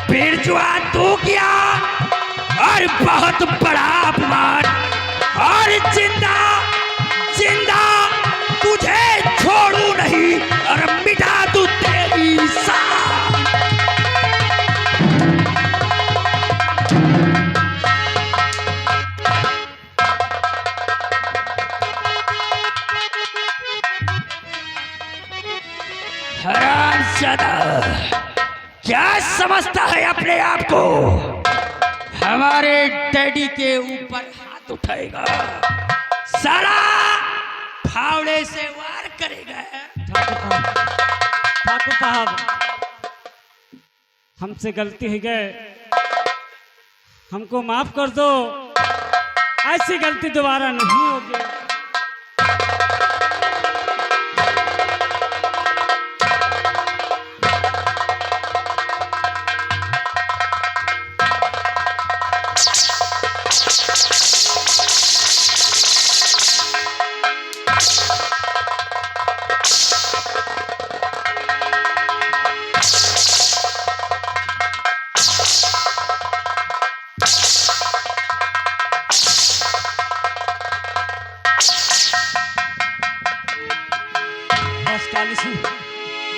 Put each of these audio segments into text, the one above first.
बिरजुआ तू किया और बहुत बड़ा अपमान, और जिंदा जिंदा तुझे छोड़ू नहीं और मिटा दूं तेरी सांस। हरामजादा, क्या समझता है अपने आप को? हमारे डैडी के ऊपर हाथ उठाएगा, साला फावड़े से वार करेगा। ठाकुर साहब, हमसे गलती हो गए, हमको माफ कर दो, ऐसी गलती दोबारा नहीं होगी।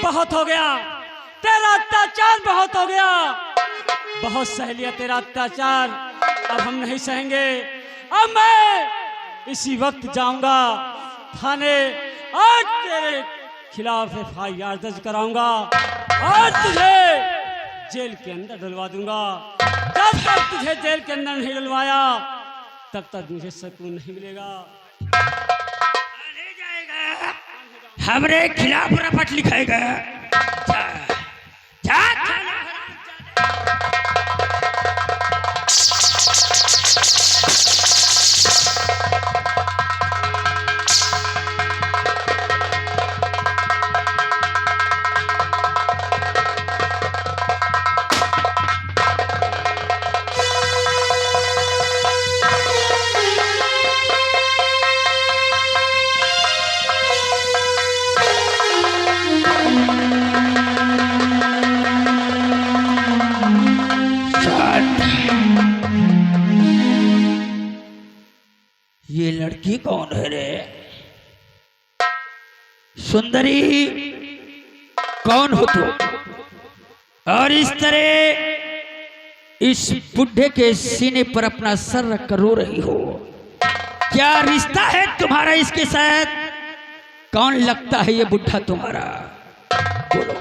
बहुत हो गया, तेरा अत्याचार बहुत हो गया, बहुत सह लिया तेरा अत्याचार, अब हम नहीं सहेंगे। अब मैं इसी वक्त जाऊंगा थाने और तेरे खिलाफ FIR दर्ज कराऊंगा और तुझे जेल के अंदर डलवा दूंगा। जब तक तुझे जेल के अंदर नहीं डलवाया तब तक मुझे सुकून नहीं मिलेगा। हमरे खिलाफ रपट लिखाएगा। ये लड़की कौन है रे? सुंदरी कौन हो तू? और इस तरह इस बुढ़े के सीने पर अपना सर रख कर रो रही हो, क्या रिश्ता है तुम्हारा इसके साथ? कौन लगता है ये बुढ़ा तुम्हारा? बोलो।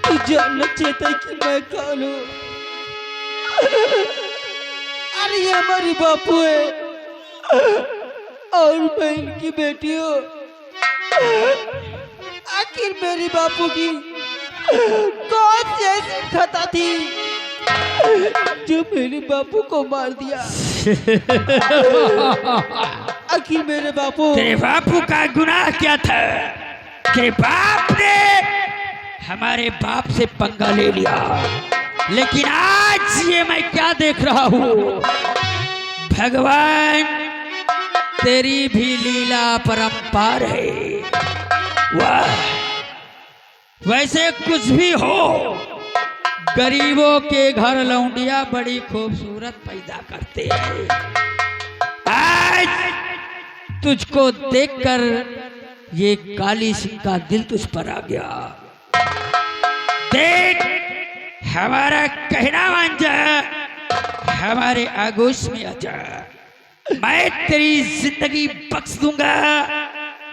तू जानना चाहता है कि मैं कौन हूँ? अरे ये हमारी बापू है और मैं इनकी बेटी हूँ। आखिर मेरी बापू की कौन सी ऐसी खता थी जो मेरे बापू को मार दिया? आखिर मेरे बापू, तेरे बापू का गुनाह क्या था? तेरे बाप ने हमारे बाप से पंगा ले लिया, लेकिन आज ये मैं क्या देख रहा हूँ? भगवान तेरी भी लीला परंपार है। वाह, वैसे कुछ भी हो, गरीबों के घर लौंडिया बड़ी खूबसूरत पैदा करते हैं। आज तुझको देखकर ये काली सिंह का दिल तुझ पर आ गया। देख, हमारा कहना मान जा, हमारे आगोश में आ जा, मैं तेरी जिंदगी बख्श दूंगा,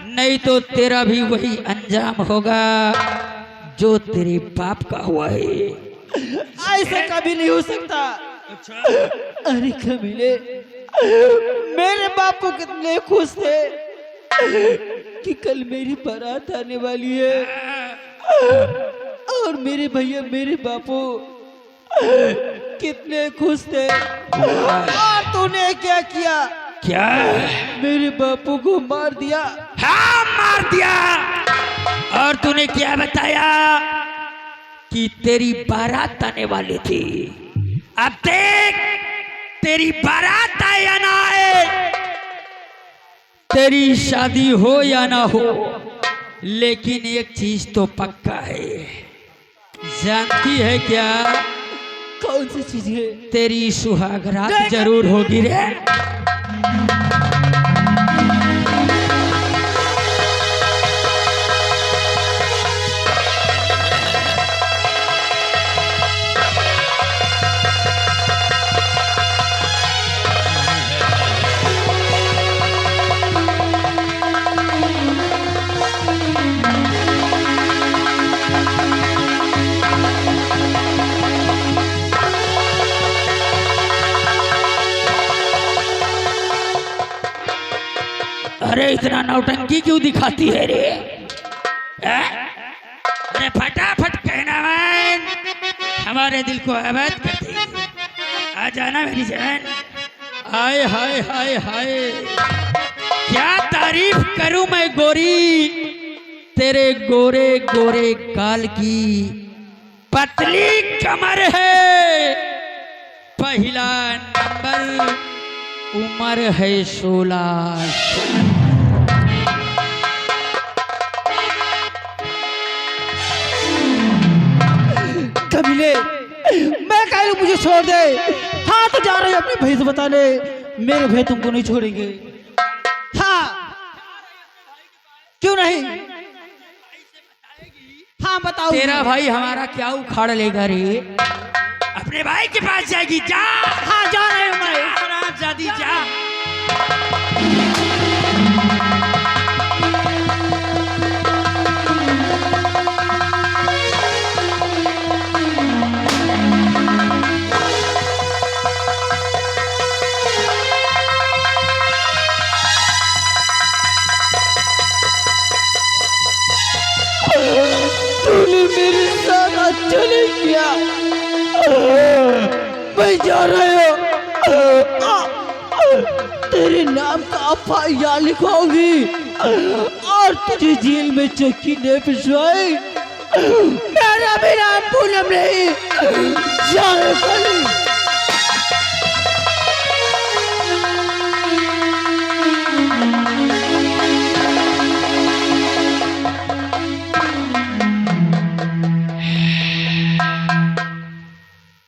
नहीं तो तेरा भी वही अंजाम होगा जो तेरे बाप का हुआ है। ऐसा कभी नहीं हो सकता। अरे कमीने, मेरे बापू कितने खुश थे कि कल मेरी बारात आने वाली है, और मेरे भैया मेरे बापू कितने खुश थे। और तूने क्या किया? क्या? मेरे बापू को मार दिया। हाँ, मार दिया। और तूने क्या बताया कि तेरी बारात आने वाली थी? अब देख, तेरी बारात आए या ना आए, तेरी शादी हो या ना हो, लेकिन एक चीज तो पक्का है, जानती है क्या? कौन सी चीज है? तेरी सुहाग रात जरूर होगी रे। अरे इतना नौटंकी क्यों दिखाती है रे? अरे फटाफट कहना मान, हमारे दिल को आबाद करती है। आ जाना मेरी जान। हाय हाय हाय हाय, क्या तारीफ करूं मैं गोरी तेरे गोरे गोरे गाल की। पतली कमर है, पहला नंबर, उम्र है 16। कमीने, मैं कह रही हूं मुझे छोड़ दे। हाँ तो जा रहे हैं अपने भाई से बताने, मेरे भाई तुमको नहीं छोड़ेंगे। हाँ क्यों नहीं? हाँ बताओ। तेरा भाई हमारा क्या उखाड़ लेगा रे? अपने भाई के पास जाएगी, जा। हाँ जा रहे हूँ मैं। जादी जा। तूने मेरे साथ अच्छा नहीं किया। मैं जा रहा हूँ, तेरे नाम का FIR लिखवाऊंगी और तुझे जेल में चक्की ने पिसवाई। मेरा भी नाम पूनम नहीं, जा रहा हूँ।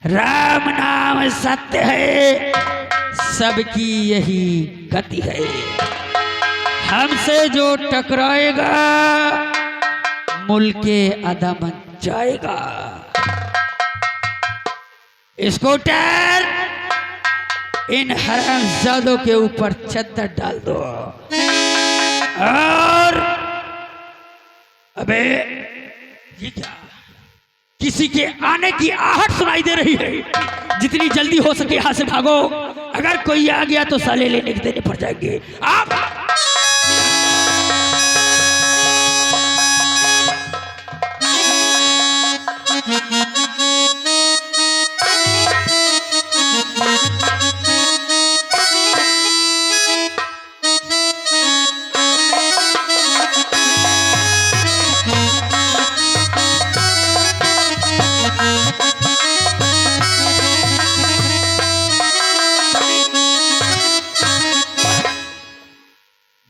राम नाम सत्य है, सबकी यही गति है। हमसे जो टकराएगा मुल्के अदा बन जाएगा। स्कूटर, इन हरामजादों के ऊपर चद्दर डाल दो। और अबे ये क्या, किसी के आने की आहट सुनाई दे रही है। जितनी जल्दी हो सके यहां से भागो, अगर कोई आ गया तो साले लेने के देने पड़ जाएंगे। आप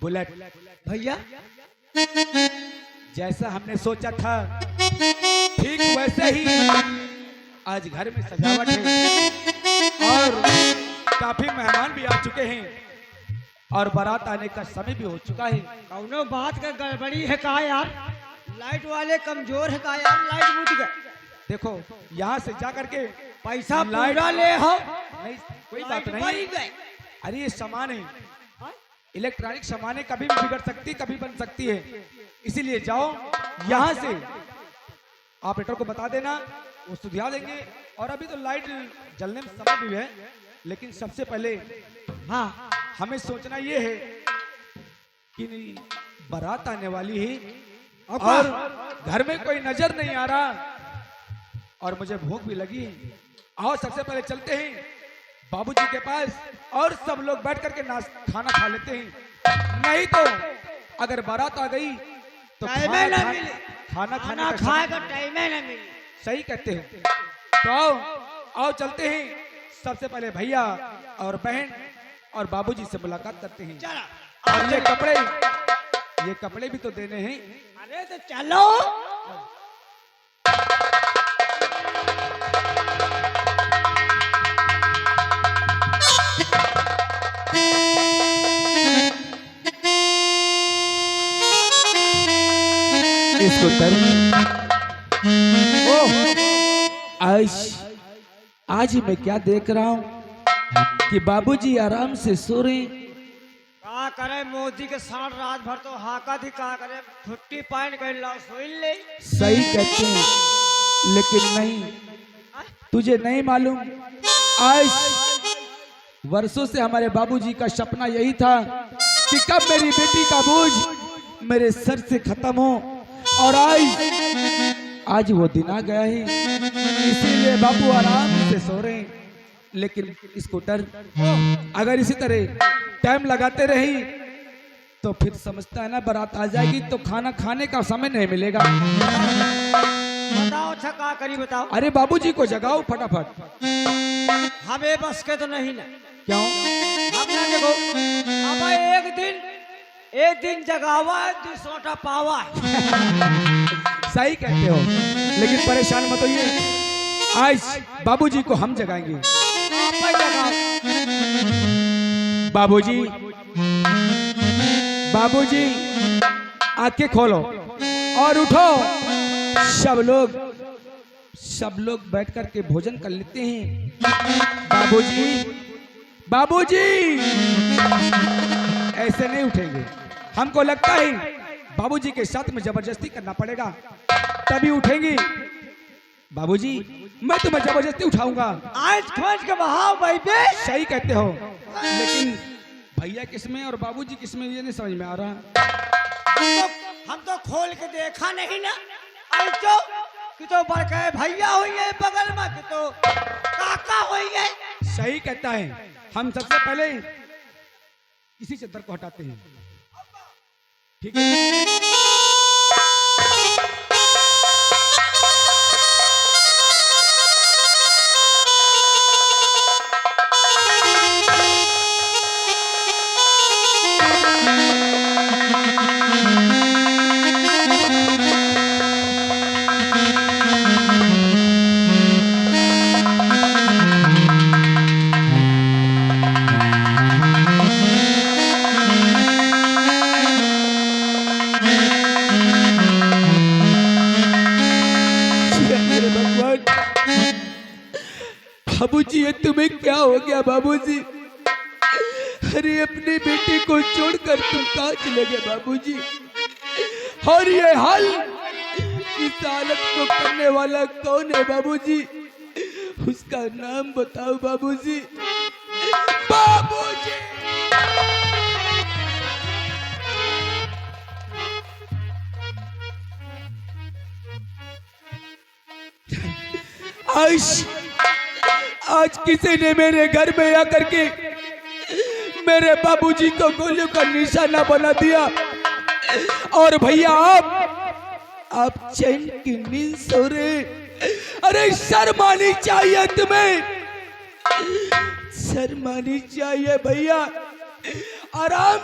बुलेट भैया, जैसा हमने सोचा था ठीक वैसे ही आज घर में सजावट है और काफी मेहमान भी आ चुके हैं और बारात आने का समय भी हो चुका है। कौनो बात का गड़बड़ी है का यार? लाइट वाले कमजोर है का यार? लाइट बुझ गए। देखो यहाँ से जा करके पैसा लाइट पूरा ले हो। नहीं, कोई बात नहीं। अरे ये सामान है, इलेक्ट्रॉनिक सामान है, कभी भी बिगड़ सकती, कभी बन सकती है। इसीलिए जाओ यहाँ से ऑपरेटर को बता देना, वो सुझा देंगे। और अभी तो लाइट जलने में समय भी है, लेकिन सबसे पहले हाँ हमें सोचना ये है कि बारात आने वाली है और घर में कोई नजर नहीं आ रहा और मुझे भूख भी लगी। आओ सबसे पहले चलते हैं बाबूजी के पास और सब लोग बैठ करके खाना खा लेते हैं। नहीं तो अगर बारात आ गई तो खाना खाने का टाइम है ना मिले। सही कहते हैं। तो आओ आओ चलते हैं, सबसे पहले भैया और बहन और बाबूजी से मुलाकात करते हैं। और ये कपड़े भी तो देने हैं। अरे तो चलो। स्कूटर आज मैं क्या देख रहा हूँ कि बाबूजी आराम से सो रहे। का करे मोदी के साथ रात भर तो हाका थी, का करे छुट्टी पहन कर लो सोई ले। सही कहते हैं, लेकिन नहीं, तुझे नहीं मालूम, आज वर्षों से हमारे बाबूजी का सपना यही था कि कब मेरी बेटी का बोझ मेरे सर से खत्म हो, और आज वो दिन आ गया है, इसीलिए बाबू आराम से सो रहे हैं। लेकिन स्कूटर अगर इसी तरह टाइम लगाते रही तो फिर समझता है ना, बारात आ जाएगी तो खाना खाने का समय नहीं मिलेगा। बताओ अच्छा का करी बताओ। अरे बाबूजी को जगाओ फटाफट। हमें बस के तो नहीं ना। क्यों? हमने देखो अब एक दिन जगावा है, दूसरा पावा है। सही कहते हो, लेकिन परेशान मत होइए, आज बाबूजी को हम जगाएंगे। आप ही जगाओ। बाबूजी, बाबूजी आंखें खोलो और उठो। सब लोग बैठ कर के भोजन कर लेते हैं। बाबूजी, बाबूजी ऐसे नहीं उठेंगे, हमको लगता है बाबूजी के साथ में जबरदस्ती करना पड़ेगा तभी उठेंगी। बाबूजी, मैं तुम्हें जबरदस्ती उठाऊंगा। आज खोज के बहाव बेबे। सही कहते हो, लेकिन भैया किसमें और बाबूजी किसमें ये नहीं समझ में आ रहा। हम तो खोल के देखा नहीं ना। तो कि तो बड़के भैया हुई है बगल में, कि तो काका हुई है। सही कहता है, हम सबसे पहले इसी चद्दर को हटाते हैं, ठीक है? बाबूजी, ये तुम्हें क्या हो गया बाबूजी? अरे अपनी बेटी को छोड़कर तुम कहाँ चले गए बाबूजी? और ये हाल, इस हालत को करने वाला कौन है बाबूजी? उसका नाम बताओ बाबूजी। बाबूजी, आज किसी ने मेरे घर में आकर के मेरे बाबूजी को गोलियों का निशाना बना दिया, और भैया आप चैन की नींद सो रहे। अरे शर्म आनी चाहिए तुम्हें, शर्म आनी चाहिए भैया। आराम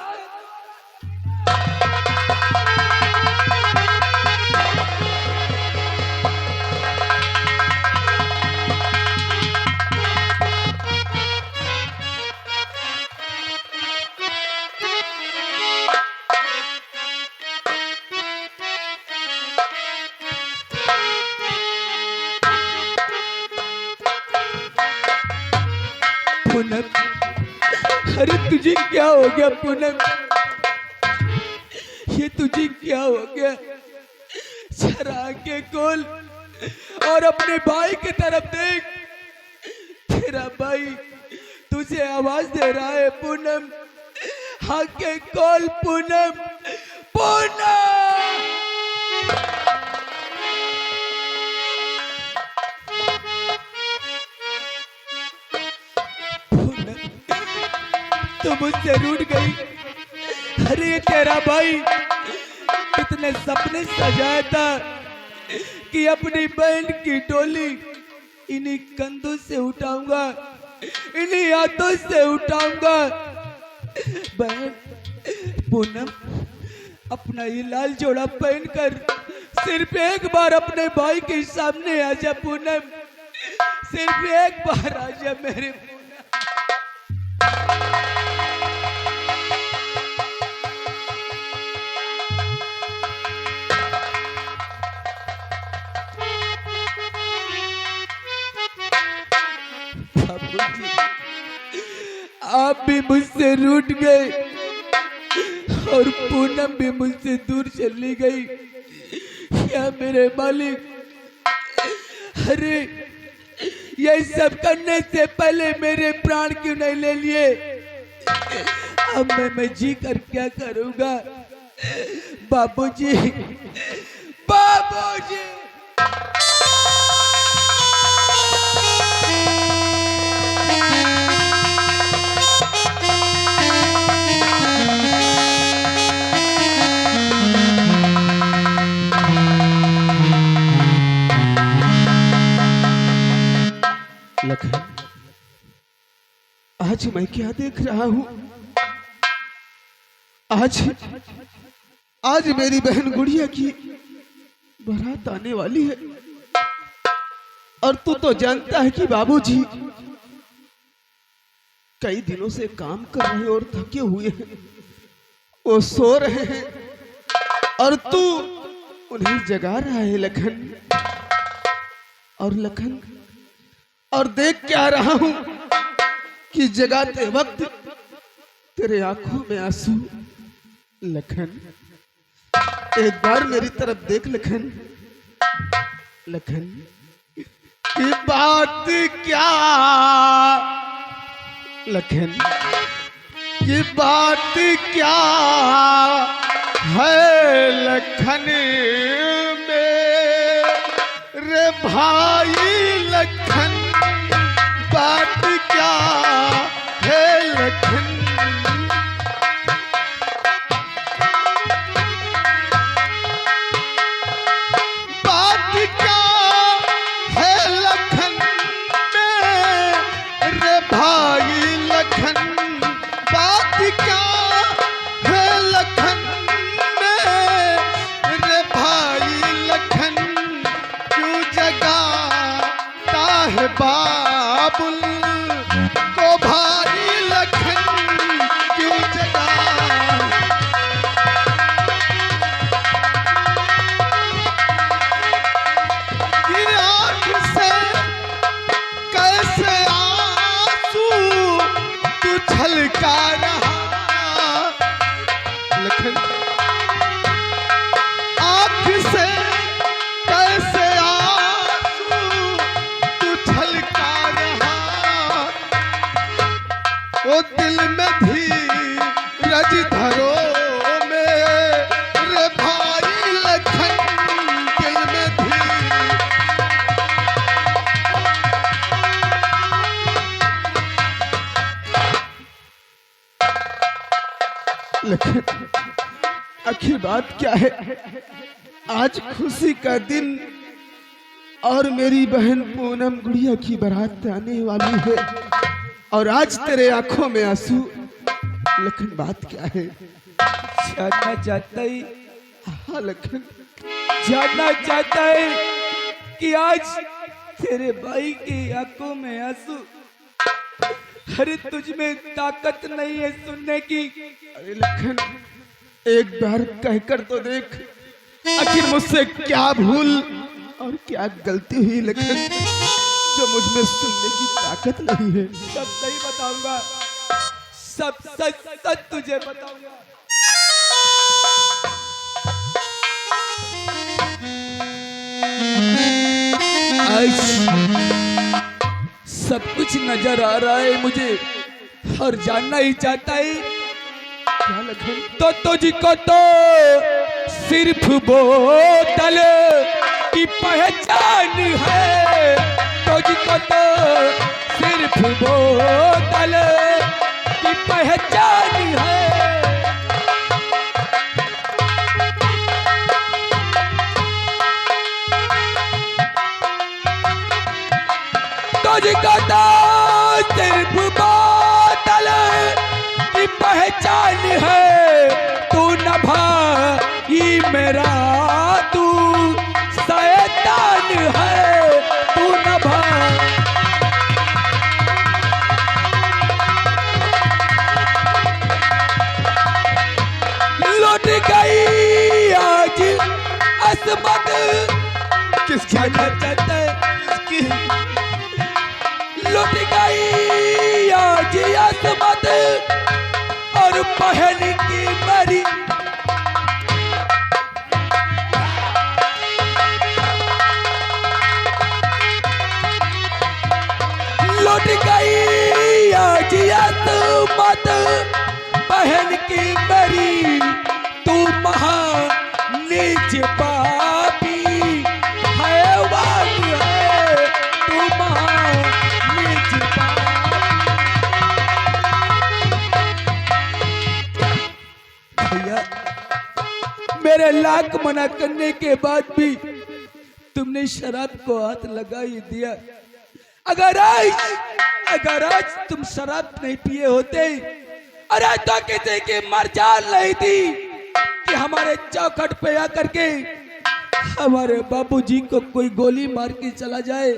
पूनम, अरे तुझे क्या हो गया पूनम? ये तुझे क्या हो गया? जरा के खोल और अपने भाई की तरफ देख। तेरा भाई तुझे आवाज दे रहा है पूनम। आंखें खोल पूनम, पूनम। तो मुझसे रूठ गई। अरे तेरा भाई कितने सपने सजाया था कि अपनी बहन की डोली इन्हीं कंधों से उठाऊंगा, इन्हीं हाथों से उठाऊंगा। बहन पूनम, अपना ये लाल जोड़ा पहनकर सिर्फ एक बार अपने भाई के सामने आजा पूनम, सिर्फ एक बार आजा मेरे पूनम। आप भी मुझसे रूठ गए और पूनम भी मुझसे दूर चली गई। या मेरे मालिक, अरे ये सब करने से पहले मेरे प्राण क्यों नहीं ले लिए? अब मैं जी कर क्या करूंगा? बाबूजी, बाबूजी। लखन, आज मैं क्या देख रहा हूं? आज मेरी बहन गुड़िया की बारात आने वाली है और तू तो जानता है कि बाबूजी कई दिनों से काम कर रहे और थके हुए हैं, वो सो रहे हैं और तू उन्हें जगा रहा है लखन। और देख क्या रहा हूं कि जगाते वक्त तेरे आंखों में आंसू। लखन, एक बार मेरी तरफ देख लखन। की बात क्या लखन, की बात क्या है लखन मेरे भाई? लखन, बात क्या है लखन? बात क्या है लखन मेरे भाई? लखन, बात क्या है लखन मेरे भाई? लखन, क्यों जगाता है बाबुल को भाई? लखन, क्यों जगा? आँख से कैसे आंसू तू छलका रहा? लखन, आँख से कैसे आंसू तू छलका रहा? वो दिल में धीरज धरो मेरे भाई। लखन, दिल में लखन, आखिर बात क्या है? आज खुशी का दिन और मेरी बहन पूनम गुड़िया की बारात आने वाली है और आज तेरे आंखों में आंसू। लखन, बात क्या है? जानना चाहता है? हाँ लखन, जानना चाहता है कि आज तेरे भाई की आंखों में आंसू। अरे तुझ में ताकत नहीं है सुनने की? अरे लखन, एक बार कहकर तो देख, आखिर मुझसे क्या भूल और क्या गलती हुई लखन, जो मुझ में सुनने की ताकत नहीं है? सब सही बताऊंगा, सब सच सच तुझे बताऊंगा। सब कुछ नजर आ रहा है मुझे और जानना ही चाहता है क्या लखन? तो तुझको तो सिर्फ बोतल की पहचान है, तुझको तो सिर्फ बोतल की पहचान है। तुझको तो सिर्फ बोतल की पहचान है, तू न भाई मेरा तू शैतान है, तू न भाई। लौट गई आज असमत किसकी चाहता है? किसकी लुट गई असमत और बहन की मरी लौट गई आज असमत बहन की मरी तू महा नीच पापी हैवान है तू महा नीच भैया मेरे लाख मना करने के बाद भी तुमने शराब को हाथ लगा ही दिया। अगर आज तुम शराब नहीं पिए होते, अरे तो किसी की मरजाल नहीं थी कि हमारे चौखट पे आकर के हमारे बाबूजी को कोई गोली मार के चला जाए।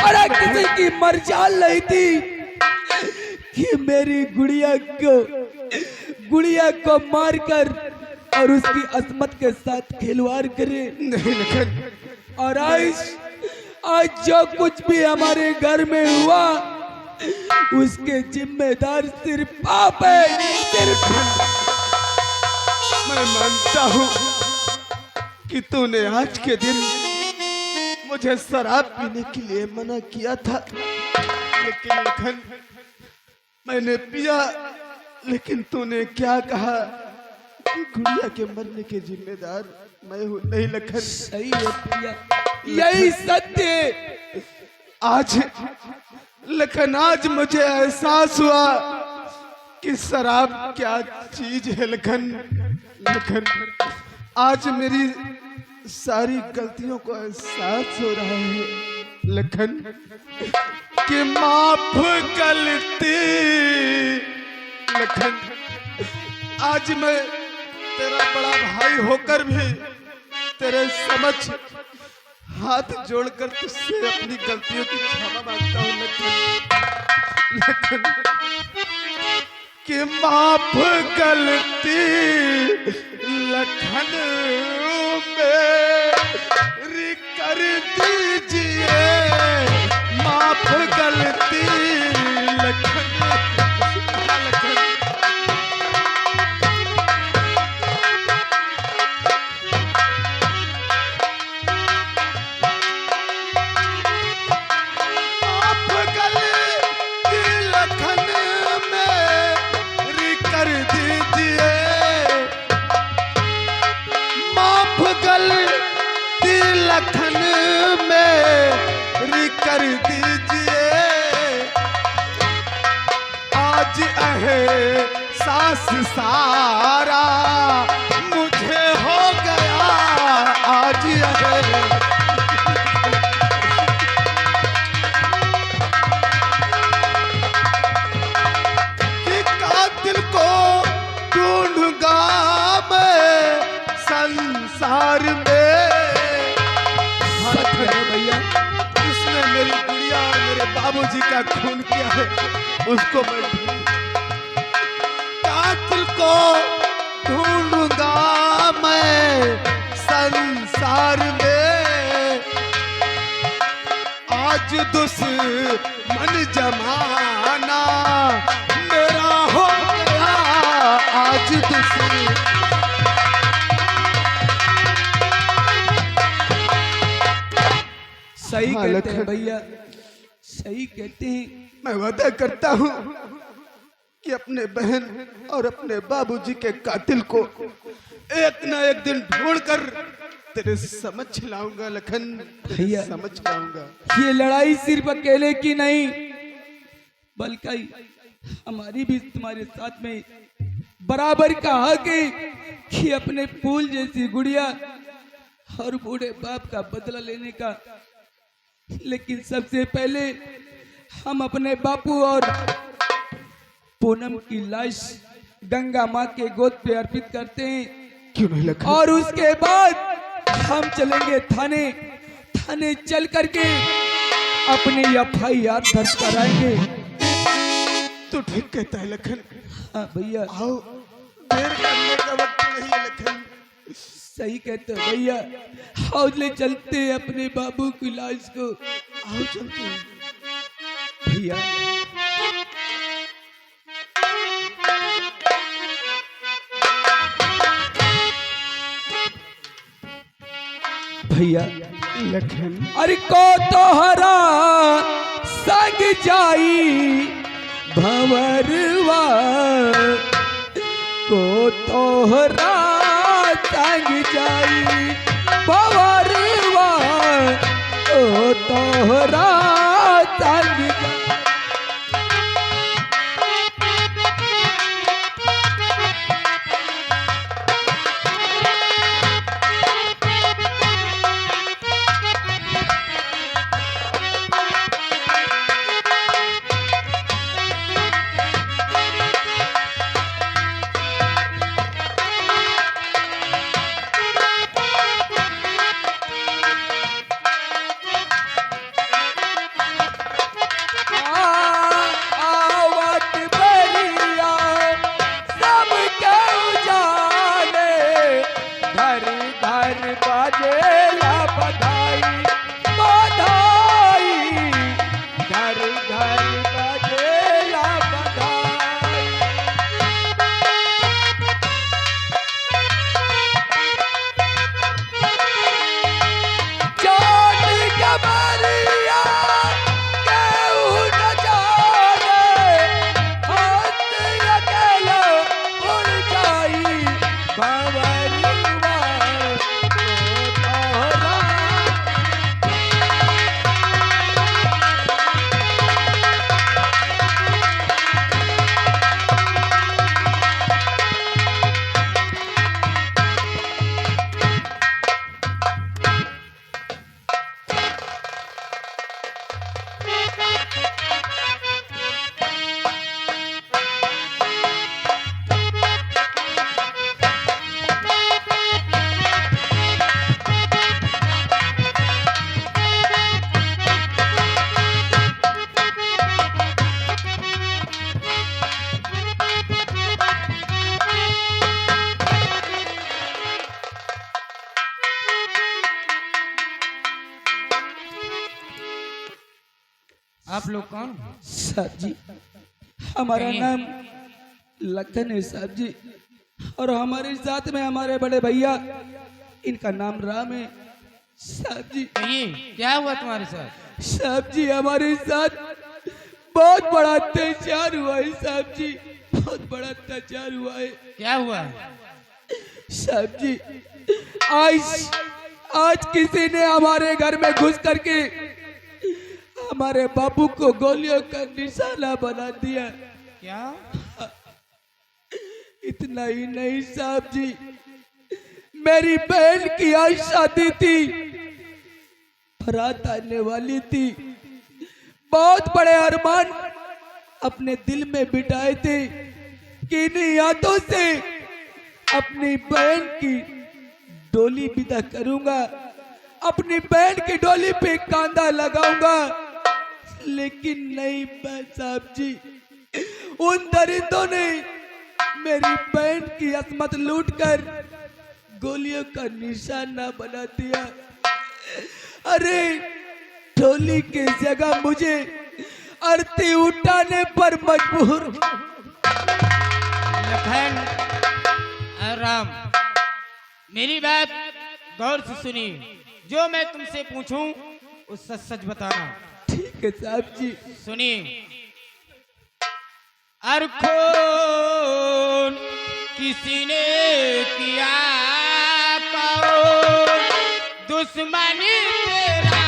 अरे किसी की मरजाल नहीं थी कि मेरी गुड़िया को मारकर और उसकी असमत के साथ खिलवाड़ करे। नहीं लखन, और आज जो कुछ भी हमारे घर में हुआ उसके जिम्मेदार सिर्फ आप है, सिर्फ। मैं मानता हूँ कि तूने आज के दिन मुझे शराब पीने के लिए मना किया था, लेकिन लखन मैंने पिया। लेकिन तूने क्या कहा कि गुड़िया के मरने के जिम्मेदार मैं हूँ। नहीं लखन, सही है पिया, यही सत्य है। आज लखन, आज मुझे एहसास हुआ कि शराब क्या चीज है। लखन आज मेरी सारी गलतियों को एहसास हो रहा है लखन, कि माफ गलती। लखन आज मैं तेरा बड़ा भाई होकर भी तेरे समक्ष हाथ जोड़कर तुझसे अपनी गलतियों की क्षमा मांगता हूँ लखन, कि माफ गलती लखन मेरी कर दीजिए, माफ गलती लखन। लखन मेरी कर दीजिए, आज एहसास सारा मुझे हो गया। आज कि कातिल को ढूंढूंगा मैं संसार में। भैया, उसने मेरी गुड़िया और मेरे बाबूजी का खून किया है, उसको मैं कातिल को ढूंढूंगा मैं संसार में। आज दुश्मन जमाना मेरा हो गया, आज दुश्मन। सही कहते हैं भैया, सही कहते हैं। मैं वादा करता हूँ कि अपने बहन और अपने बाबूजी के कातिल को एक न एक दिन ढूंढकर तेरे समझ लाऊंगा लखन, भैया समझ लाऊंगा। ये लड़ाई सिर्फ अकेले की नहीं, बल्कि हमारी भी तुम्हारे साथ में बराबर का हक है कि अपने फूल जैसी गुड़िया और बूढ़े बाप का बदला लेने का। लेकिन सबसे पहले हम अपने बापू और पूनम की लाश गंगा माँ के गोद पे अर्पित करते हैं। क्यों नहीं लखन? और उसके बाद हम चलेंगे थाने चल करके अपने FIR दर्ज कराएंगे। तो ठीक कहता है लखन। हाँ भैया, आओ, देर करने का वक्त नहीं है लखन। सही कहते हो भैया, हौसले चलते हैं अपने बाबू की लाश को। आओ चलते हैं भैया भैया लखन अरे को तोहरा संग जाई भंवरवा को तोहरा संग जाई भंवरवा को तोहरा संग जाई। आप लोग कौन? साहब जी हमारा कहिए। नाम लखन है साहब जी, और हमारे साथ में हमारे बड़े भैया इनका नाम राम है साहब जी। कहिए क्या हुआ तुम्हारे साथ? साहब जी हमारे साथ बहुत बड़ा अत्याचार हुआ है साहब जी, बहुत बड़ा अत्याचार हुआ है क्या हुआ? साहब जी। आज किसी ने हमारे घर में घुस करके हमारे बाबू को गोलियों का निशाना बना दिया। क्या? इतना ही नहीं साहब जी, मेरी बहन की आज शादी थी, बारात आने वाली थी, बहुत बड़े अरमान अपने दिल में बिठाए थे कि इन्हीं हाथों से अपनी बहन की डोली विदा करूंगा, अपनी बहन की डोली पे कांधा लगाऊंगा। लेकिन नहीं साहब जी, उन दरिंदों ने मेरी बहन की असमत लूटकर गोलियों का निशाना बना दिया। अरे डोली की जगह मुझे आरती उठाने पर मजबूर। लखन और राम, मेरी बात गौर से सुनिए, जो मैं तुमसे पूछूं उस सच सच बताना। ठीक है साहब जी। सुनिए, और खून किसी ने किया कहो दुश्मनी तेरा,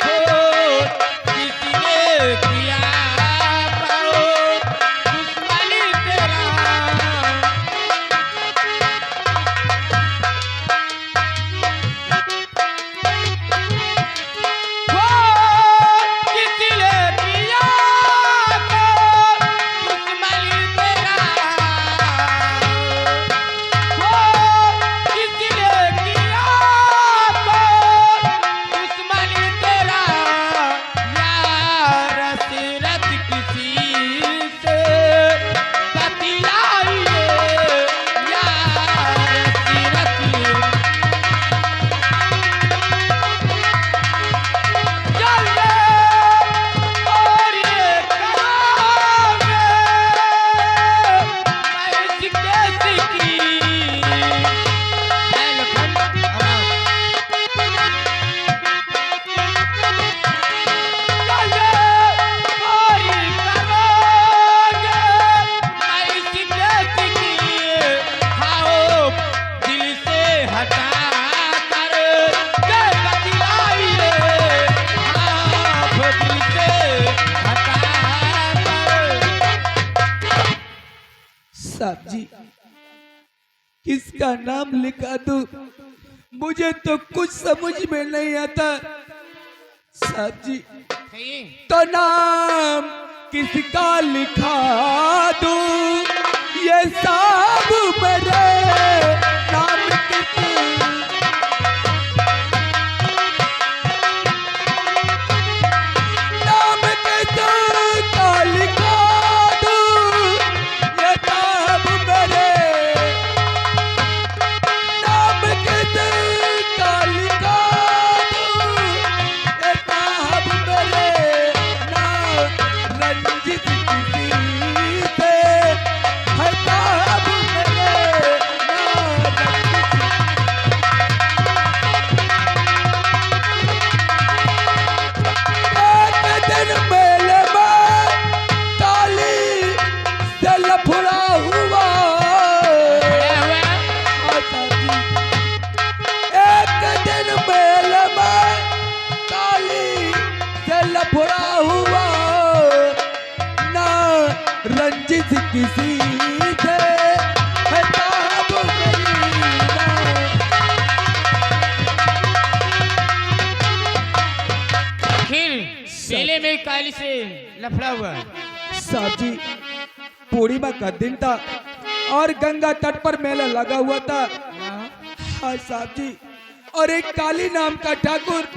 खून किसी ने किया कहो दुश्मनी तेरा। साहब जी, किसका नाम लिखा दूं? मुझे तो कुछ समझ में नहीं आता साहब जी। तो नाम किसका लिखा दूं? ये साहब मेरे नाम नाम किसका लिखा दूं? ये साहब मेरे नाम किसका लिखा दूं? ये साहब मेरे नाम रंजित किसी से है साहब मेरे नाम एक दिन मेले में काली से लफड़ा हुआ। एक दिन मेले में काली से लफड़ा हुआ, ना रंजित किसी से है साहब मेरी नाम। मेले में काली से लफड़ा हुआ। साहब जी, पूर्णिमा का दिन था और गंगा तट पर मेला लगा हुआ था। हाँ साहब जी, और एक काली नाम का ठाकुर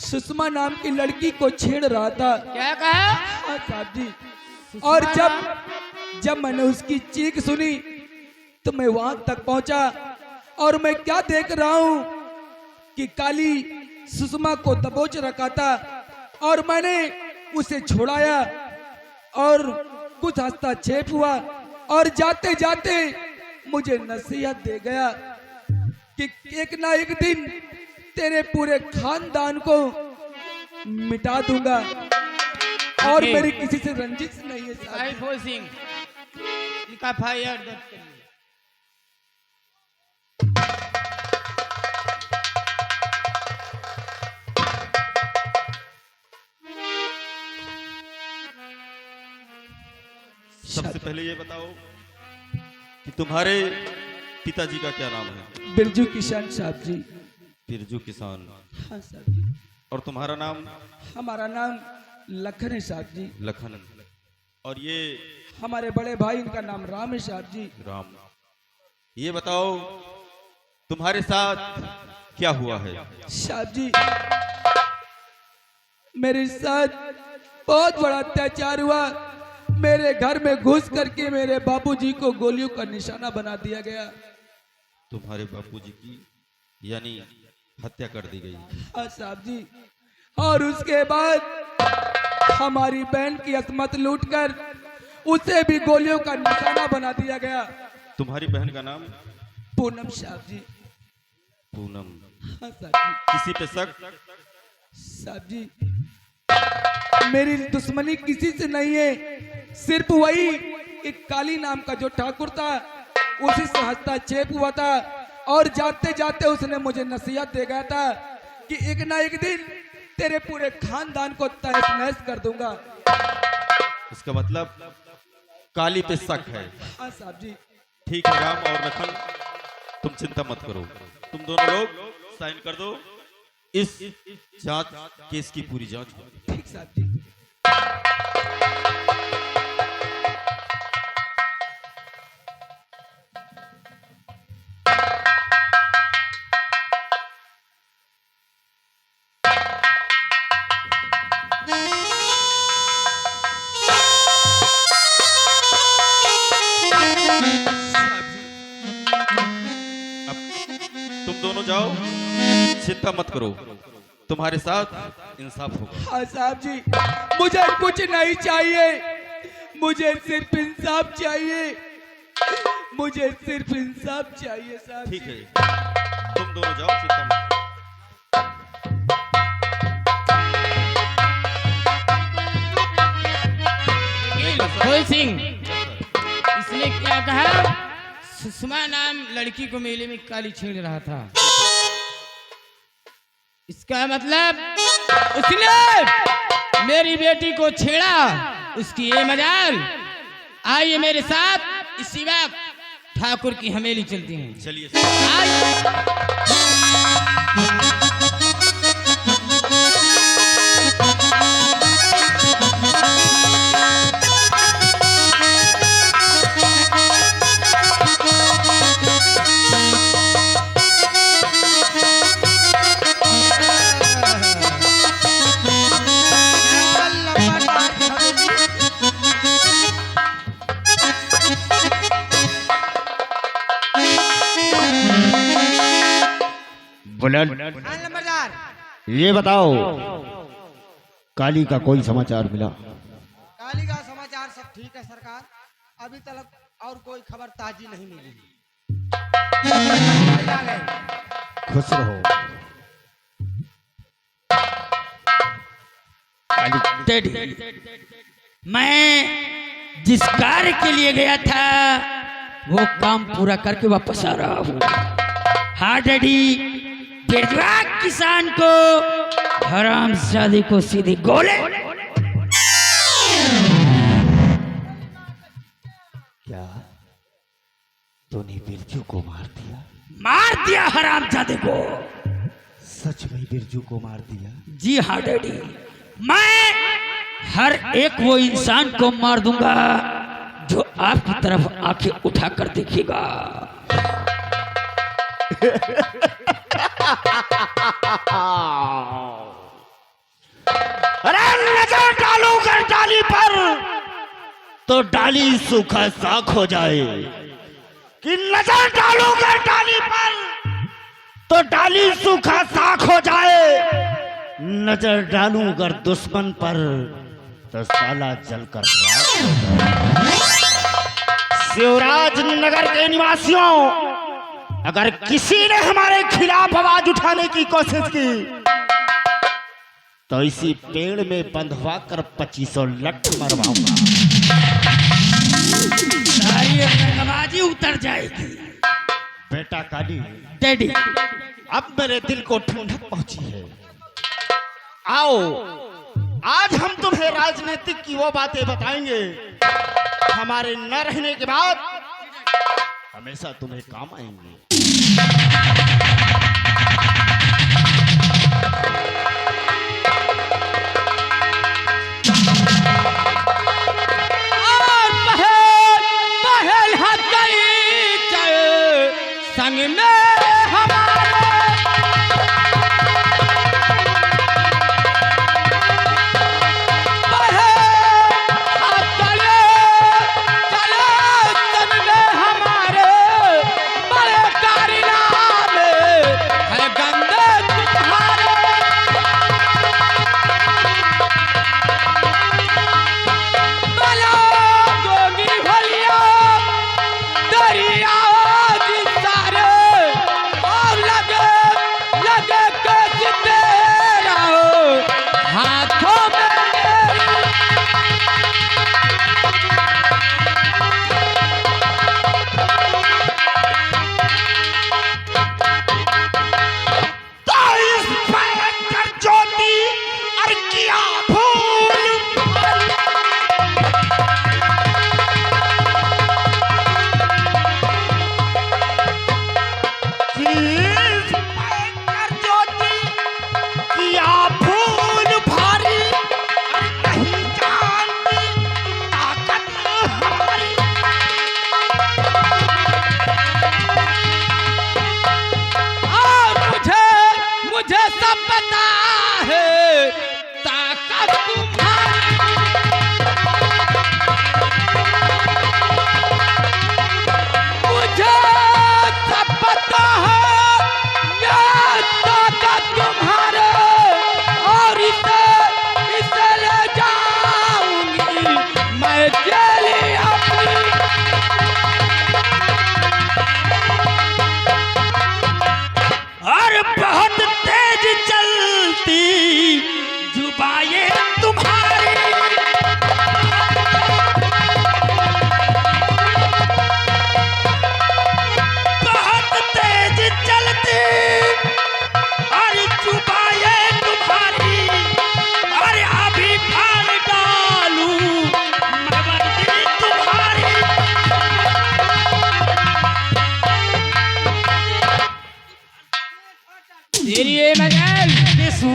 सुषमा नाम की लड़की को छेड़ रहा था। क्या कहा? हाँ साहब जी, और जब मैंने उसकी चीख सुनी तो मैं वहां तक पहुंचा और मैं क्या देख रहा हूं कि काली सुषमा को दबोच रखा था और मैंने उसे छुड़ाया और कुछ हस्तक्षेप हुआ और जाते जाते मुझे नसीहत दे गया कि एक ना एक दिन तेरे पूरे खानदान को मिटा दूंगा और मेरी किसी से रंजिश नहीं है साहब। फूल सिंह इनका फायर दर्ज करिए। सबसे पहले ये बताओ कि तुम्हारे पिताजी का क्या नाम है? बिरजू किशन साहब जी। बिरजू किसान। हाँ साहब जी। और तुम्हारा नाम? हमारा नाम लखन है साहब जी। लखन। और ये? हमारे बड़े भाई, इनका नाम राम है साहब जी। राम। ये बताओ तुम्हारे साथ क्या हुआ है? साहब जी, मेरे साथ बहुत बड़ा अत्याचार हुआ। मेरे घर में घुस करके मेरे बाबूजी को गोलियों का निशाना बना दिया गया। तुम्हारे बापूजी की यानी हत्या कर दी गई? हाँ साहब जी। और उसके बाद हमारी बहन की असमत लूटकर उसे भी गोलियों का निशाना बना दिया गया। तुम्हारी बहन का नाम? पूनम साहब जी। पूनम। हाँ साहब जी। किसी पे शक? साहब जी, मेरी दुश्मनी किसी से नहीं है, सिर्फ वही एक काली नाम का जो ठाकुर था उसी से हस्तक्षेप हुआ था और जाते जाते उसने मुझे नसीहत दे गया था कि एक ना एक दिन तेरे पूरे खानदान को तहस नहस कर दूंगा। इसका मतलब काली पे शक है? हाँ साहब जी। ठीक है राम और लखन, तुम चिंता मत करो, तुम दोनों लोग साइन कर दो, इस जांच केस की पूरी जांच हो। ठीक साहब जी। तुम दोनों जाओ, चिंता मत करो, तुम्हारे साथ इंसाफ होगा। हाँ साहब जी, मुझे कुछ नहीं चाहिए, मुझे सिर्फ इंसाफ चाहिए, मुझे सिर्फ इंसाफ चाहिए साहब। ठीक है, तुम दोनों जाओ, चिंता मत फूल सिंह, इसने क्या कहा? सुषमा नाम लड़की को मेले में काली छेड़ रहा था। इसका मतलब उसने मेरी बेटी को छेड़ा, उसकी ये मजाल। आइए मेरे साथ इसी वक्त ठाकुर की हवेली चलती हैं। चलिए बुलंद, ये बताओ काली का कोई समाचार मिला? काली का समाचार सब ठीक है सरकार, अभी तक और कोई खबर ताजी नहीं मिली। खुश रहो। डैडी, मैं जिस कार्य के लिए गया था वो काम पूरा करके वापस आ रहा हूँ। हाँ डैडी, बिरजवा किसान को हरामजादे को सीधे गोले। क्या तूने बिरजू को मार दिया? मार दिया हरामजादे को। सच में बिरजू को मार दिया? जी हाँ डैडी, मैं हर एक वो इंसान को मार दूंगा जो आपकी तरफ आंखें उठाकर देखेगा। अरे नजर डालो कर डाली पर तो डाली सूखा साख हो जाए, कि नजर डालो कर डाली पर तो डाली सूखा साख हो जाए। नजर डालूं अगर दुश्मन पर तो साला जलकर राख हो जाए। शिवराज नगर के निवासियों, अगर किसी ने हमारे खिलाफ आवाज उठाने की कोशिश की तो इसी पेड़ में बंधवा कर 2500 लठ मरवाऊंगा। सारी आवाज उतर जाएगी। बेटा काली, डैडी, अब मेरे दिल को ठंडक पहुंची है। आओ, आज हम तुम्हें राजनीतिक की वो बातें बताएंगे हमारे न रहने के बाद हमेशा तुम्हें काम आएंगे। संग में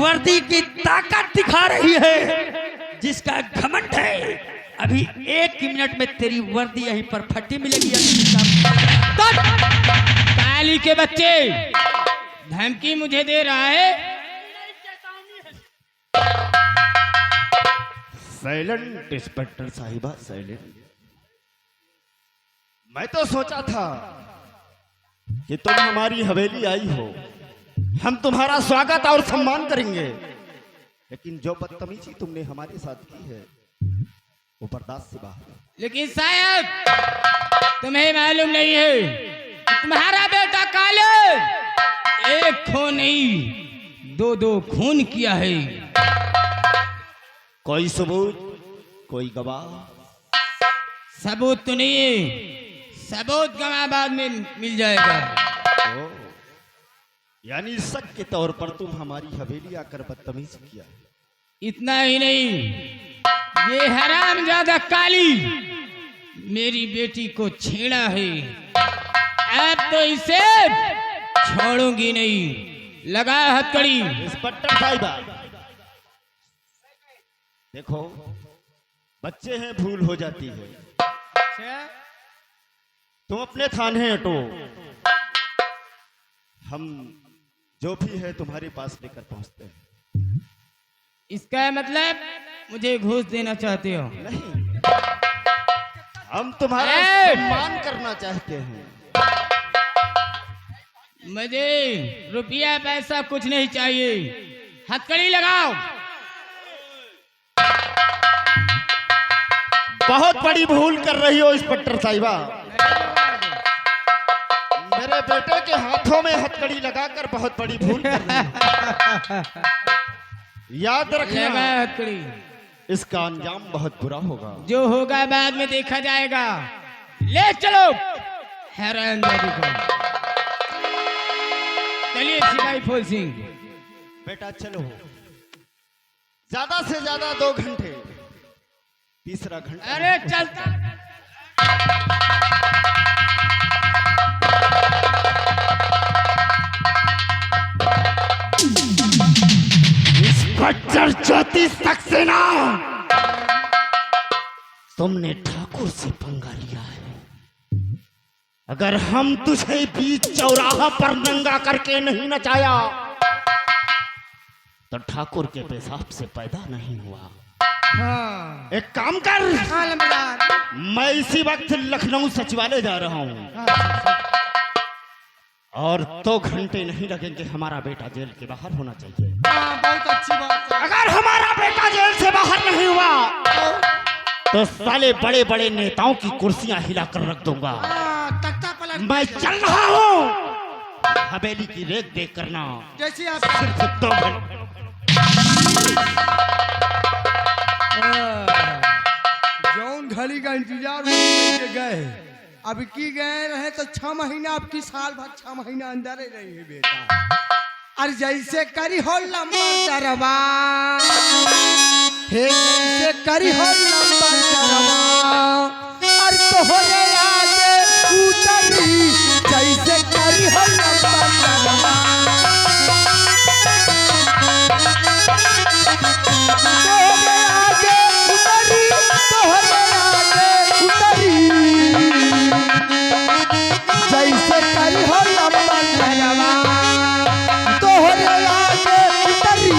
वर्दी की ताकत दिखा रही है, जिसका घमंड है, अभी 1 मिनट में तेरी वर्दी यहीं पर फटी मिलेगी। काली के बच्चे, धमकी मुझे दे रहा है। साइलेंट इंस्पेक्टर साहिबा, साइलेंट। मैं तो सोचा था कि तुम हमारी हवेली आई हो, हम तुम्हारा स्वागत और सम्मान करेंगे, लेकिन जो बदतमीजी तुमने हमारे साथ की है वो बर्दाश्त से बाहर है। लेकिन साहब, तुम्हें मालूम नहीं है कि तुम्हारा बेटा काले 1 खून नहीं 2 खून किया है। कोई सबूत, कोई गवाह? सबूत तो नहीं है, सबूत गवाह बाद में मिल जाएगा। ओ, यानी शक के तौर पर तुम हमारी हवेली आकर बदतमीजी किया। इतना ही नहीं, ये हरामजादा काली मेरी बेटी को छेड़ा है। अब तो इसे छोड़ूंगी नहीं। लगा हथकड़ी। इंस्पेक्टर साहिबा, देखो बच्चे हैं, भूल हो जाती है। तुम अपने थाने हटो, हम जो भी है तुम्हारे पास लेकर पहुंचते हैं। इसका मतलब मुझे घूस देना चाहते हो? नहीं, हम तुम्हारा सम्मान करना चाहते हैं। मुझे रुपया पैसा कुछ नहीं चाहिए। हथकड़ी लगाओ। बहुत बड़ी भूल कर रही हो इंस्पेक्टर साहिबा। मेरे बेटे के हाथों में हथकड़ी लगाकर बहुत बड़ी भूल कर रही हो। याद रखना, लगा हथकड़ी। इसका अंजाम बहुत बुरा होगा। जो होगा बाद में देखा जाएगा। ले चलो हैरानजादी को। चलिए सिपाही फूल सिंह। बेटा चलो, ज्यादा से ज्यादा 2 घंटे, तीसरा घंटा। अरे चलता। इंस्पेक्टर ज्योति सक्सेना, तुमने ठाकुर से पंगा लिया है। अगर हम तुझे बीच चौराहा पर नंगा करके नहीं नचाया तो ठाकुर के पेशाब से पैदा नहीं हुआ। हाँ। एक काम कर, लंबड़दार। मैं इसी वक्त लखनऊ सचिवालय जा रहा हूँ और 2 घंटे नहीं लगेंगे, हमारा बेटा जेल के बाहर होना चाहिए। हाँ, बहुत अच्छी बात है। अगर हमारा बेटा जेल से बाहर नहीं हुआ तो साले बड़े बड़े नेताओं की कुर्सियां हिलाकर रख दूंगा। हाँ, तख्ता पलट। मैं चल रहा हूँ, हवेली की रेख देख करना। जैसे आप सिर्फ 2 घंटे। जौन घड़ी का इंतजार करके गए, अब की गए रहे तो 6 महीना, अब की साल भर 6 महीना अंदर ही रही है बेटा। और जैसे करी हो लंबर दरबा, हे जैसे करी हो लंबर दरबा, और तोहरे आगे उतरी, जैसे करी हो लंबर दरबा, तोहरे आगे उतरी, तोहरे आगे उतरी, जैसे करी हो लंबर दरबा, तोहरे आगे उतरी।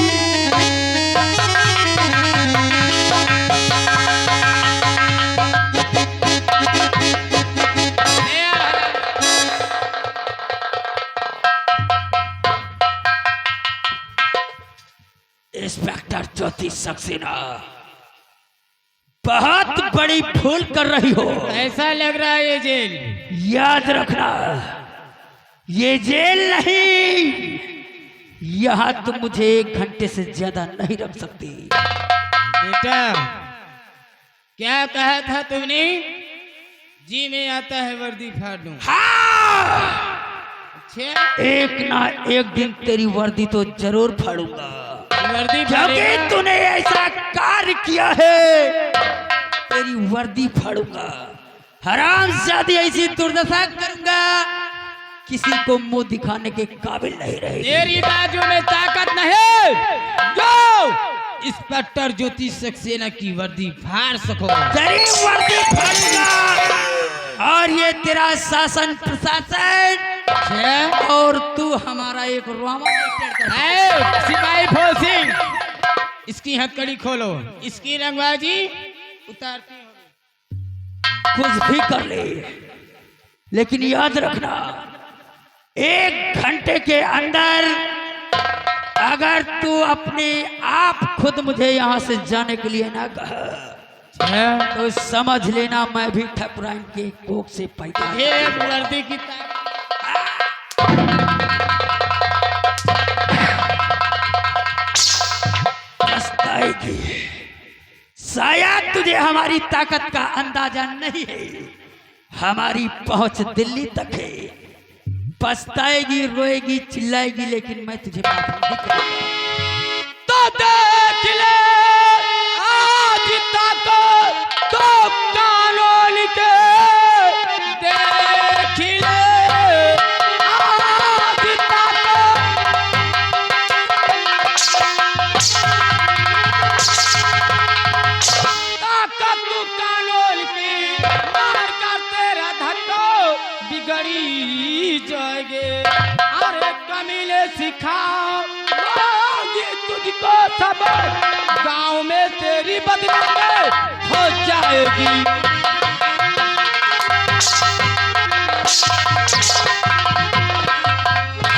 इंस्पेक्टर ज्योति सक्सेना, बहुत बड़ी भूल कर रही हो। ऐसा लग रहा है ये जेल। याद रखना, ये जेल नहीं, यहाँ तुम मुझे 1 घंटे से ज्यादा नहीं रख सकती। बेटा, क्या कहा था तुमने? जी में आता है वर्दी फाड़ दूं। हाँ, अच्छा, एक ना एक दिन तेरी वर्दी तो जरूर फाड़ूंगा, वर्दी क्योंकि फाड़ेगा? तूने ऐसा कार्य किया है। तेरी वर्दी फाड़ूंगा, हरामजादी ऐसी दुर्दशा करूंगा किसी को मुंह दिखाने के काबिल नहीं रहे। तेरी बाजू में ताकत नहीं जो इंस्पेक्टर ज्योति सक्सेना की वर्दी फाड़ सको। तेरी वर्दी फाड़ूंगा और ये तेरा शासन प्रशासन और तू हमारा एक सिपाही फौज सिंह, इसकी हथकड़ी खोलो, इसकी रंगबाजी उतारती हो। कुछ भी कर ले, लेकिन याद रखना 1 घंटे के अंदर अगर तू अपने आप खुद मुझे यहाँ से जाने के लिए ना कहा तो समझ लेना मैं भी ठकुराइन के कोख से पैदा। ये वर्दी की पछताएगी। शायद तुझे हमारी ताकत का अंदाजा नहीं है। हमारी पहुंच दिल्ली तक है। पछताएगी, रोएगी, चिल्लाएगी, लेकिन मैं तुझे माफ नहीं करूंगा। तो देख ले आज तक तो कानून के देख ले आज तक ताकत तू कानून की मार कर तेरा धंधो बिगड़ी जाएंगे। अरे कमीले सिखाओ तुझको सब गांव में तेरी बदनामी हो जाएगी।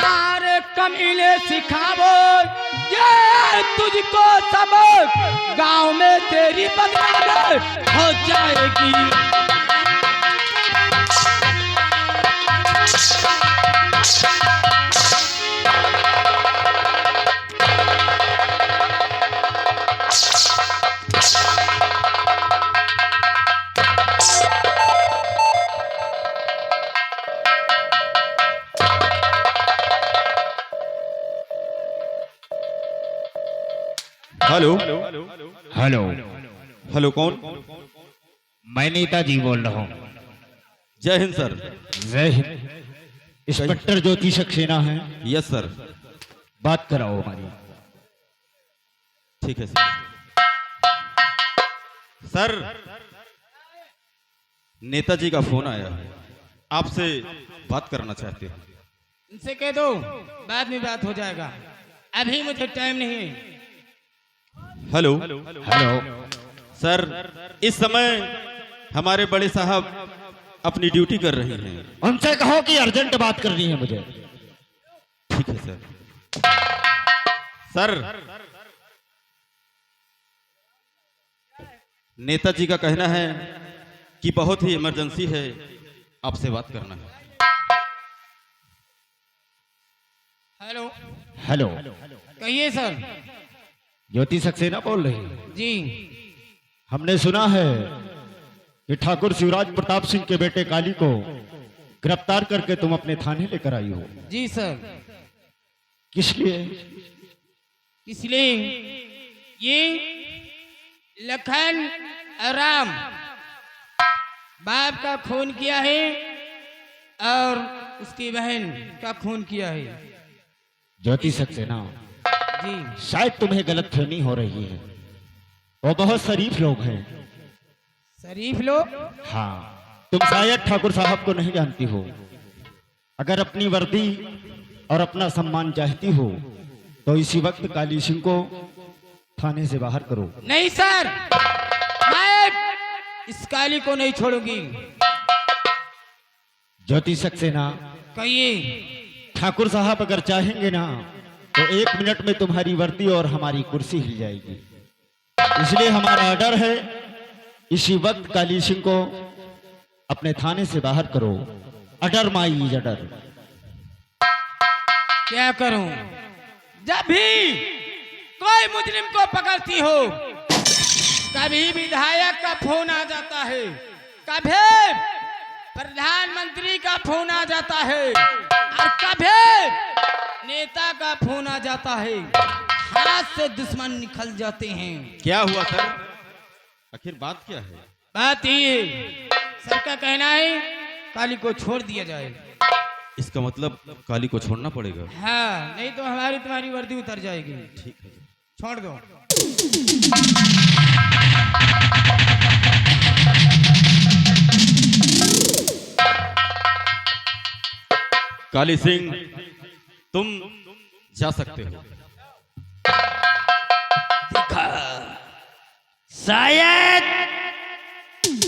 अरे कमीले सिखाओ ये तुझको सब गांव में तेरी बदनामी हो जाएगी। हेलो हेलो, हेलो, कौन? मैं नेताजी बोल रहा हूँ। जय हिंद सर। जय हिंद। इंस्पेक्टर ज्योति सक्सेना है, यस सर। बात कराओ हमारी। ठीक है सर। सर, नेताजी का फोन आया है, आपसे बात करना चाहते हैं। इनसे कह दो बाद में बात हो जाएगा, अभी मुझे टाइम नहीं है। हेलो हेलो सर, इस समय हमारे बड़े साहब अपनी ड्यूटी कर रही हैं। उनसे कहो कि अर्जेंट बात करनी है मुझे। ठीक है सर। सर, नेताजी का कहना है कि बहुत ही इमरजेंसी है, आपसे बात करना है। हेलो हेलो, कहिए सर। ज्योति सक्सेना बोल रही है। जी हमने सुना है कि ठाकुर शिवराज प्रताप सिंह के बेटे काली को गिरफ्तार करके तुम अपने थाने लेकर आई हो। जी सर। किस लिए? इसलिए ये लखन राम बाप का खून किया है और उसकी बहन का खून किया है। ज्योति सक्सेना, जी शायद तुम्हें गलतफहमी हो रही है। वो बहुत शरीफ लोग हैं। शरीफ लोग? हाँ, तुम शायद ठाकुर साहब को नहीं जानती हो। अगर अपनी वर्दी और अपना सम्मान चाहती हो तो इसी वक्त काली सिंह को थाने से बाहर करो। नहीं सर, मैं इस काली को नहीं छोड़ूंगी। ज्योति सक्सेना, कहिए। ठाकुर साहब अगर चाहेंगे ना तो 1 मिनट में तुम्हारी वर्दी और हमारी कुर्सी हिल जाएगी। इसलिए हमारा ऑर्डर है, इसी वक्त काली सिंह को अपने थाने से बाहर करो। Order my is order. क्या करूं? जब भी कोई मुजरिम को पकड़ती हो, कभी विधायक का फोन आ जाता है, कभी प्रधानमंत्री का फोन आ जाता है और कभी नेता का फोन आ जाता है। हाथ से दुश्मन निकल जाते हैं। क्या हुआ सर? आखिर बात क्या है? बात ये सर का कहना है काली को छोड़ दिया जाए। इसका मतलब काली को छोड़ना पड़ेगा। हाँ, नहीं तो हमारी तुम्हारी वर्दी उतर जाएगी। ठीक है। छोड़ दो। काली सिंह, तुम जा सकते हो। शायद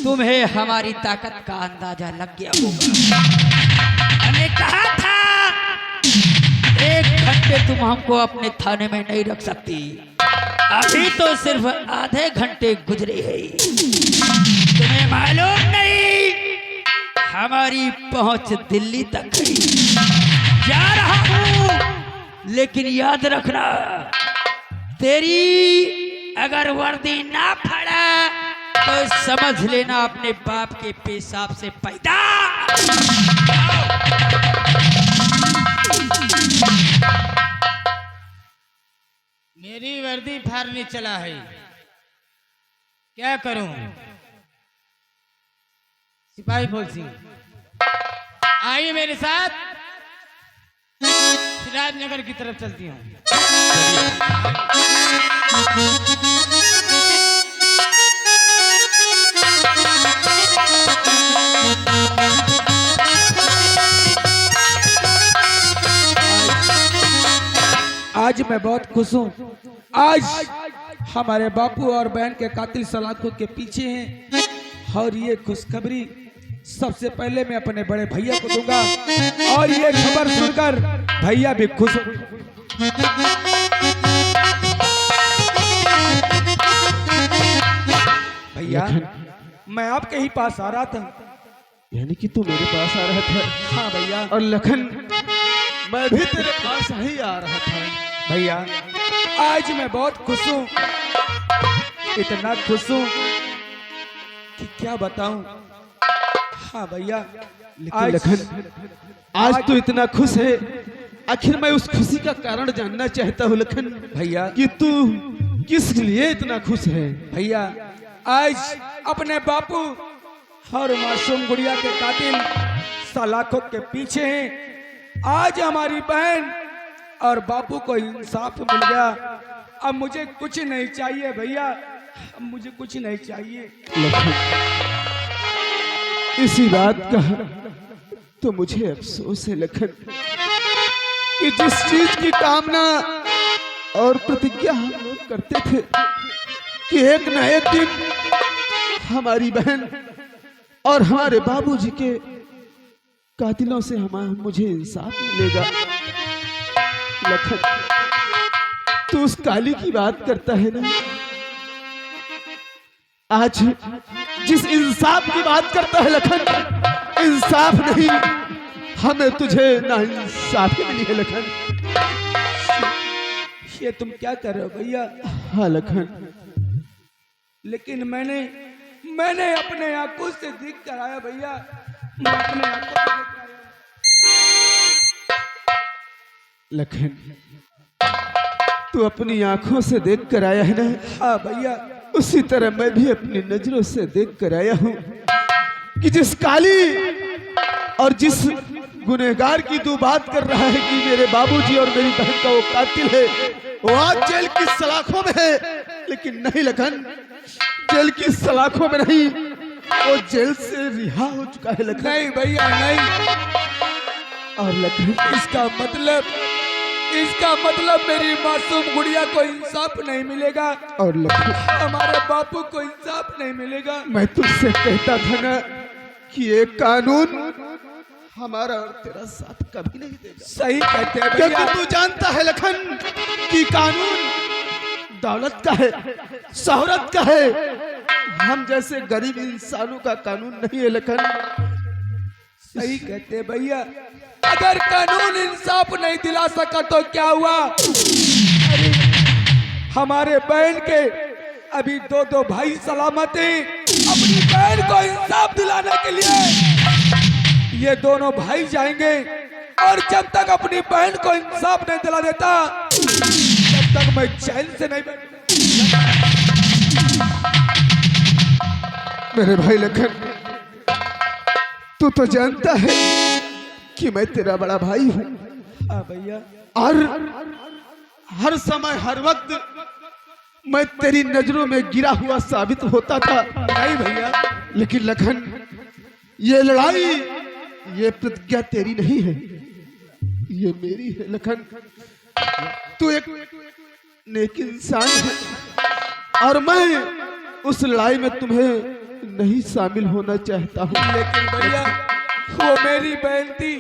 तुम्हें हमारी ताकत का अंदाजा लग गया होगा। मैंने कहा था 1 घंटे तुम हमको अपने थाने में नहीं रख सकती। अभी तो सिर्फ आधे घंटे गुजरे हैं। तुम्हें मालूम नहीं हमारी पहुंच दिल्ली तक है। जा रहा हूं, लेकिन याद रखना तेरी अगर वर्दी ना फड़ा तो समझ लेना अपने बाप के पेशाब से पैदा। मेरी वर्दी फाड़ने चला है, क्या करूं? सिपाही फौज सिंह, आइए मेरे साथ, सिराजनगर की तरफ चलती हूँ। आज मैं बहुत खुश हूँ। आज हमारे बापू और बहन के कातिल सलाखों के पीछे हैं, और ये खुशखबरी सबसे पहले मैं अपने बड़े भैया को दूंगा, और ये खबर सुनकर भैया भी खुश हो। भैया, मैं आपके ही पास आ रहा था। यानी कि तू मेरे पास आ रहा था? हाँ भैया। और लखन, मैं भी तेरे पास ही आ रहा था। भैया, आज मैं बहुत खुश हूँ, इतना खुश हूँ कि क्या बताऊं। हाँ भैया, लेकिन लखन, आज तू इतना खुश है, आखिर मैं उस खुशी का कारण जानना चाहता हूँ लखन। भैया, कि तू किस लिए इतना खुश है? भैया, आज अपने बापू और मासूम गुड़िया के कातिल सलाखों के पीछे हैं। आज हमारी बहन और बापू को इंसाफ मिल गया। अब मुझे कुछ नहीं चाहिए भैया, अब मुझे कुछ नहीं चाहिए। लखन, इसी बात का तो मुझे अफसोस है लखन, कि जिस चीज की कामना और प्रतिज्ञा हम लोग करते थे कि एक न एक दिन हमारी बहन और हमारे बाबूजी के कातिलों से मुझे इंसाफ मिलेगा। लखन, तू उस काली की बात करता है ना, आज जिस इंसाफ की बात करता है लखन, इंसाफ नहीं, हमें तुझे ना इंसाफी मिली है लखन। ये तुम क्या कर रहे हो भैया? हाँ लखन, लेकिन मैंने अपने आंखों से देख कर आया भैया, मैं अपने आंखों से देख कर आया। लखन, तू अपनी आंखों से देख कर आया है ना? हाँ भैया। उसी तरह मैं भी अपनी नजरों से देख कर आया हूँ कि जिस काली और जिस गुनहगार की तू बात कर रहा है कि मेरे बाबूजी और मेरी बहन का वो कातिल है, वो आज जेल की सलाखों में है। लेकिन नहीं लखन, जेल की सलाखों में नहीं, वो जेल से रिहा हो चुका है लखन। नहीं भैया, नहीं। और लखन, इसका मतलब मेरी मासूम गुड़िया को इंसाफ नहीं मिलेगा, और लखन, हमारे बापू को इंसाफ नहीं मिलेगा। मैं तुझसे कहता था ना कि ये कानून हमारा और तेरा साथ कभी नहीं देगा। सही कहते हैं क्योंकि भैया। तू जानता है लखन कि कानून दौलत का है, शोहरत का है, हम जैसे गरीब इंसानों का कानून नहीं है लखन। सही कहते हैं भैया। अगर कानून इंसाफ नहीं दिला सका तो क्या हुआ? अरे हमारे बहन के अभी 2 भाई सलामत हैं। अपनी बहन को इंसाफ दिलाने के लिए ये दोनों भाई जाएंगे, और जब तक अपनी बहन को इंसाफ नहीं दिला देता तब तक मैं चैन से नहीं बैठूंगा। मेरे भाई लखन, तू तो जानता है कि मैं तेरा बड़ा भाई हूँ। हाँ भैया। और हर समय हर वक्त मैं तेरी नजरों में गिरा हुआ साबित होता था। नहीं भैया। लेकिन लखन, ये लड़ाई, ये प्रतिज्ञा तेरी नहीं है, ये मेरी है। लखन, तू एक नेक इंसान है और मैं उस लड़ाई में तुम्हें नहीं शामिल होना चाहता हूँ। लेकिन भैया वो मेरी बहन थी,